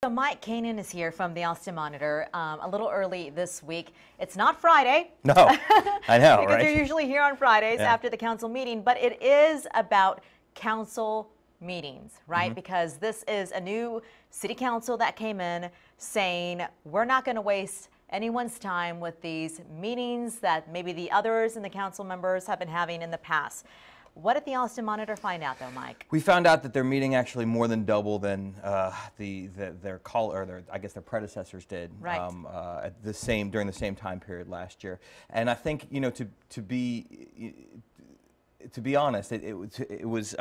So Mike Kanin is here from the Austin Monitor a little early this week. It's not Friday. No, I know, because right? you're usually here on Fridays Yeah. after the council meeting, but it is about council meetings, right? Because this is a new city council that came in saying we're not going to waste anyone's time with these meetings that maybe the others and the council members have been having in the past. What did the Austin Monitor find out, though, Mike? We found out that they're meeting actually more than double than their predecessors did. Right. At the same during the same time period last year. And I think, you know, to be honest, it was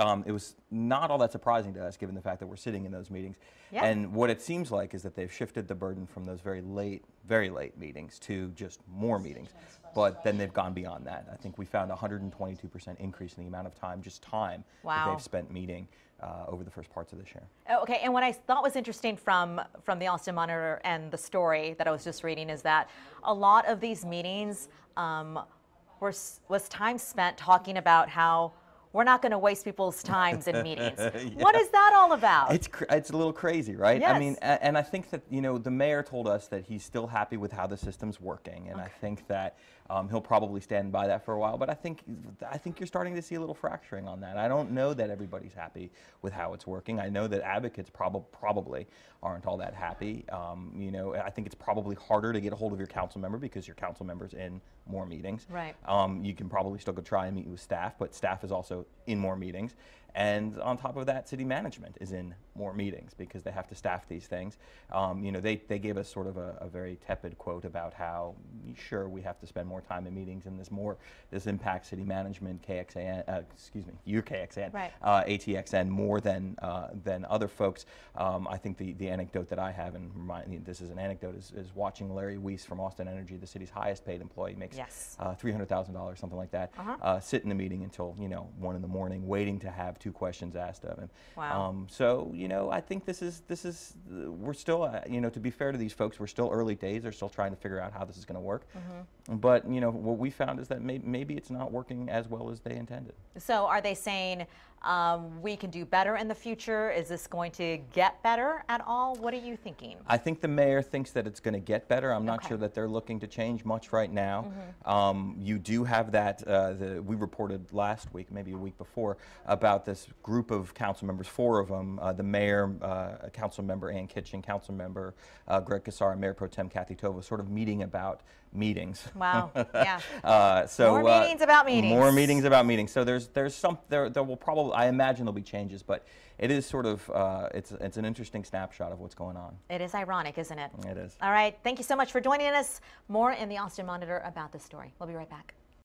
not all that surprising to us, given the fact that we're sitting in those meetings. Yeah. And what it seems like is that they've shifted the burden from those very late meetings to just more meetings. But then they've gone beyond that. I think we found a 122% increase in the amount of time that they've spent meeting over the first parts of this year. Okay, and what I thought was interesting from the Austin Monitor and the story that I was just reading is that a lot of these meetings was time spent talking about how we're not going to waste people's times in meetings. Yeah. What is that all about? It's a little crazy, right? Yes. I mean, and I think that, you know, the mayor told us that he's still happy with how the system's working, and I think that he'll probably stand by that for a while. But I think you're starting to see a little fracturing on that. I don't know that everybody's happy with how it's working. I know that advocates probably aren't all that happy. You know, I think it's probably harder to get a hold of your council member because your council member's in more meetings. Right. You can probably still go try and meet with staff, but staff is also in more meetings. And on top of that, city management is in more meetings because they have to staff these things. You know, they gave us sort of a very tepid quote about how, sure, we have to spend more time in meetings, and this impacts city management, your KXAN, right. ATXN more than other folks. I think the anecdote that I have, and this is an anecdote, is watching Larry Weiss from Austin Energy, the city's highest paid employee, makes $300,000, something like that, sit in a meeting until 1 in the morning, waiting to have 2 questions asked of him. Wow. So, you know, I think we're still, you know, to be fair to these folks, we're still early days. They're still trying to figure out how this is going to work. But, you know, what we found is that maybe it's not working as well as they intended. So are they saying we can do better in the future? Is this going to get better at all? What are you thinking? I think the mayor thinks that it's going to get better. I'm not sure that they're looking to change much right now. You do have that, we reported last week, maybe a week before, about this group of council members, 4 of them, the mayor, council member Ann Kitchen, council member Greg Casara, Mayor Pro Tem Kathy Tova, sort of meeting about meetings. Wow, yeah. So more meetings about meetings. More meetings about meetings. So there will probably, I imagine there'll be changes, but it is sort of, it's an interesting snapshot of what's going on. It is ironic, isn't it? It is. All right, thank you so much for joining us. More in the Austin Monitor about this story. We'll be right back.